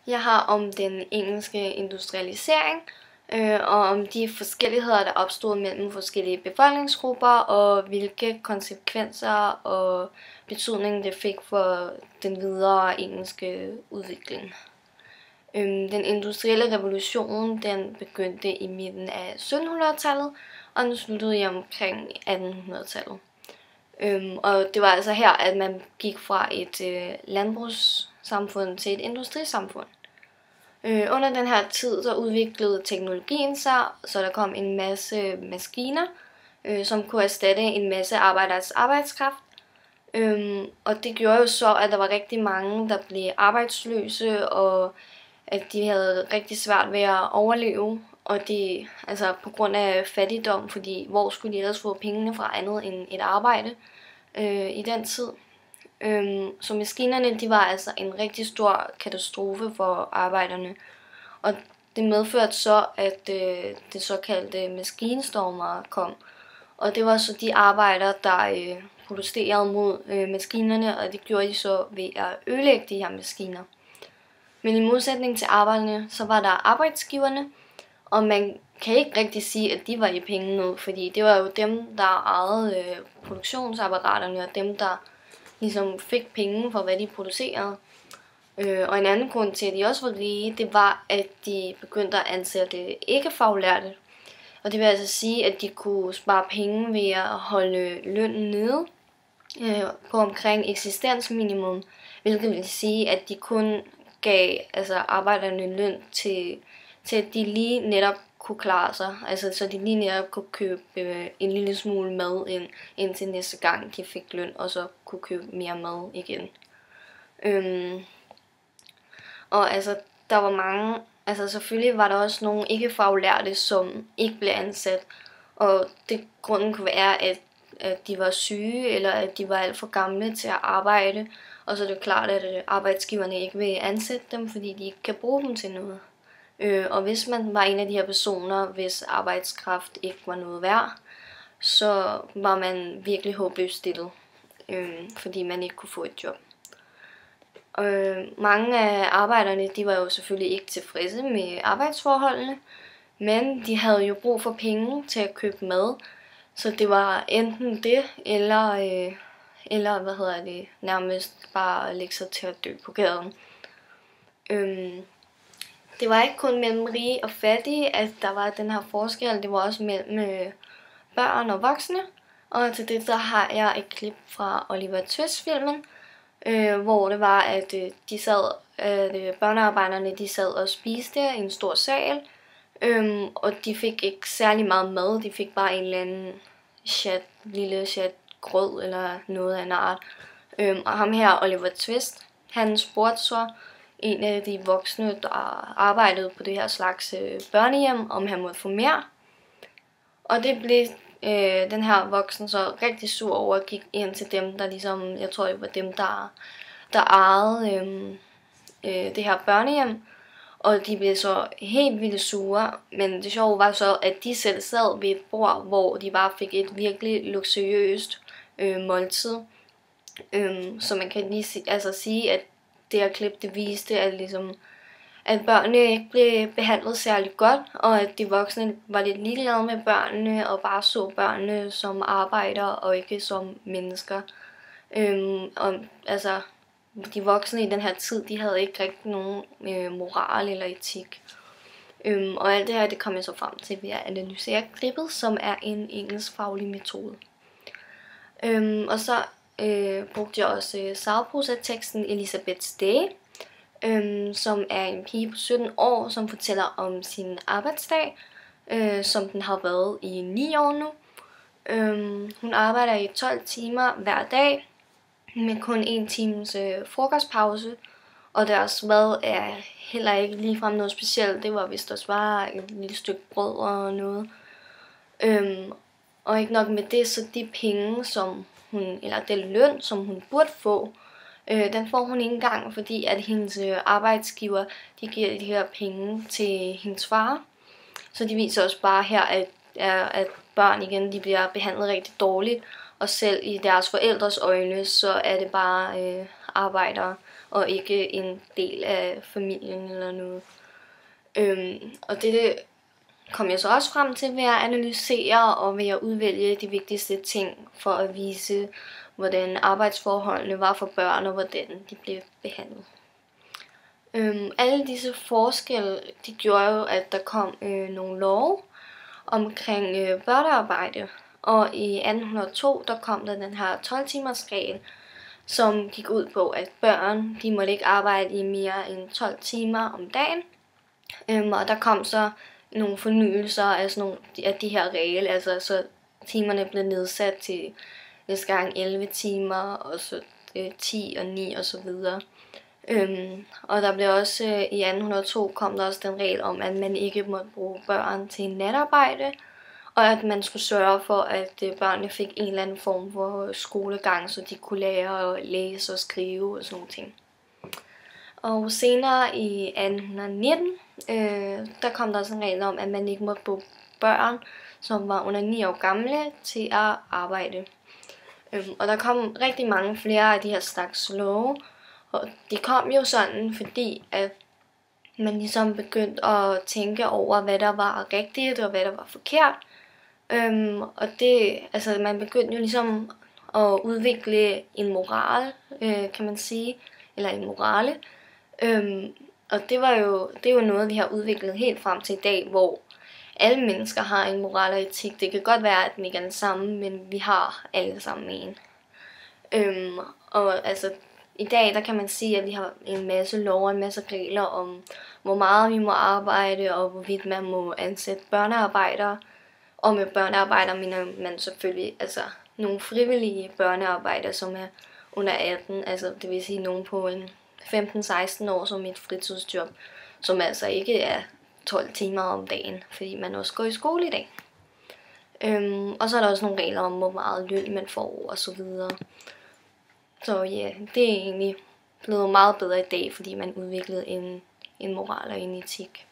Jeg har om den engelske industrialisering, og om de forskelligheder, der opstod mellem forskellige befolkningsgrupper, og hvilke konsekvenser og betydning det fik for den videre engelske udvikling. Den industrielle revolution den begyndte i midten af 1700-tallet, og den sluttede i omkring 1800-tallet. Og det var altså her, at man gik fra et landbrugssamfund til et industrisamfund. Under den her tid så udviklede teknologien sig, så der kom en masse maskiner, som kunne erstatte en masse arbejderes arbejdskraft. Og det gjorde jo så, at der var rigtig mange, der blev arbejdsløse, og at de havde rigtig svært ved at overleve. Og det altså på grund af fattigdom, fordi hvor skulle de ellers få pengene fra andet end et arbejde i den tid. Så maskinerne de var altså en rigtig stor katastrofe for arbejderne. Og det medførte så, at det såkaldte maskinstormer kom. Og det var så de arbejdere, der protesterede mod maskinerne, og det gjorde de så ved at ødelægge de her maskiner. Men i modsætning til arbejderne, så var der arbejdsgiverne, og man kan ikke rigtig sige, at de var i penge ud, fordi det var jo dem, der ejede produktionsapparaterne, og dem, der ligesom fik penge for, hvad de producerede. Og en anden grund til, at de også var rige, det var, at de begyndte at ansætte ikke-faglærte. Og det vil altså sige, at de kunne spare penge ved at holde lønnen nede på omkring eksistensminimum, hvilket vil sige, at de kun gav arbejderne løn til at de lige netop kunne klare sig. Altså så de lige netop kunne købe en lille smule mad indtil næste gang de fik løn, og så kunne købe mere mad igen. Og altså der var mange, altså selvfølgelig var der også nogle ikke-faglærte, som ikke blev ansat, og det grunden kunne være, at de var syge, eller at de var alt for gamle til at arbejde, og så er det klart, at arbejdsgiverne ikke vil ansætte dem, fordi de ikke kan bruge dem til noget. Og hvis man var en af de her personer, hvis arbejdskraft ikke var noget værd, så var man virkelig håbløst stillet, fordi man ikke kunne få et job. Mange af arbejderne de var jo selvfølgelig ikke tilfredse med arbejdsforholdene, men de havde jo brug for penge til at købe mad, så det var enten det, eller nærmest bare at lægge sig til at dø på gaden. Det var ikke kun mellem rige og fattige, at der var den her forskel, det var også mellem børn og voksne. Og til det så har jeg et klip fra Oliver Twist-filmen, hvor det var, at børnearbejderne de sad og spiste i en stor sal, og de fik ikke særlig meget mad, de fik bare en eller anden lille chat grød eller noget af en art. Og ham her, Oliver Twist, han spurgte så en af de voksne, der arbejdede på det her slags børnehjem, om han måtte få mere. Og det blev den her voksen så rigtig sur over og gik ind til dem, der ligesom, jeg tror det var dem, der ejede det her børnehjem. Og de blev så helt vildt sure, men det sjove var så, at de selv sad ved et bord, hvor de bare fik et virkelig luksuriøst måltid. Så man kan lige sige, at det her klip det viste, at børnene ikke blev behandlet særlig godt, og at de voksne var lidt ligeglade med børnene, og bare så børnene som arbejdere og ikke som mennesker. De voksne i den her tid, de havde ikke rigtig nogen moral eller etik. Og alt det her, det kom jeg så frem til ved at analysere klippet, som er en engelskfaglig metode. Og så brugte jeg også sagprosateksten Elizabeth's Day, som er en pige på 17 år, som fortæller om sin arbejdsdag, som den har været i 9 år nu. Hun arbejder i 12 timer hver dag, med kun 1 times frokostpause, og deres mad er heller ikke ligefrem noget specielt. Det var vist også bare et lille stykke brød og noget. Og ikke nok med det, så de penge, den løn, som hun burde få, den får hun ikke engang, fordi at hendes arbejdsgiver, de giver de her penge til hendes far. Så de viser også bare her, at børn igen, de bliver behandlet rigtig dårligt, og selv i deres forældres øjne, så er det bare arbejdere. og ikke en del af familien eller noget. Og det kom jeg så også frem til ved at analysere og ved at udvælge de vigtigste ting for at vise, hvordan arbejdsforholdene var for børn og hvordan de blev behandlet. Alle disse forskelle, de gjorde jo, at der kom nogle love omkring børnearbejde. Og i 1802, der kom der den her 12-timers regel, som gik ud på, at børn, de måtte ikke arbejde i mere end 12 timer om dagen. Og der kom så nogle fornyelser af de her regler, altså så timerne blev nedsat til næste gang 11 timer, og så 10 og 9 og så videre. Og der blev også i 1802 kom der også den regel om, at man ikke måtte bruge børn til natarbejde, og at man skulle sørge for, at børnene fik en eller anden form for skolegang, så de kunne lære at læse og skrive og sådan nogle ting. Og senere i 1819, der kom der også en regel om, at man ikke måtte bruge børn, som var under 9 år gamle, til at arbejde. Og der kom rigtig mange flere af de her slags love, og det kom jo sådan, fordi at man ligesom begyndte at tænke over, hvad der var rigtigt og hvad der var forkert. Og det, altså man begyndte jo ligesom at udvikle en moral, kan man sige, eller en morale. Og det er jo noget, vi har udviklet helt frem til i dag, hvor alle mennesker har en moral og etik. Det kan godt være, at den ikke er den samme, men vi har alle sammen en. Og altså i dag, der kan man sige, at vi har en masse lov og en masse regler om, hvor meget vi må arbejde, og hvorvidt man må ansætte børnearbejdere. Og med børnearbejdere mener man selvfølgelig altså nogle frivillige børnearbejdere, som er under 18, altså det vil sige nogen på en 15-16 år som et fritidsjob, som altså ikke er 12 timer om dagen, fordi man også går i skole i dag. Og så er der også nogle regler om, hvor meget løn man får og så videre. Så ja, det er egentlig blevet meget bedre i dag, fordi man udviklede en moral og en etik.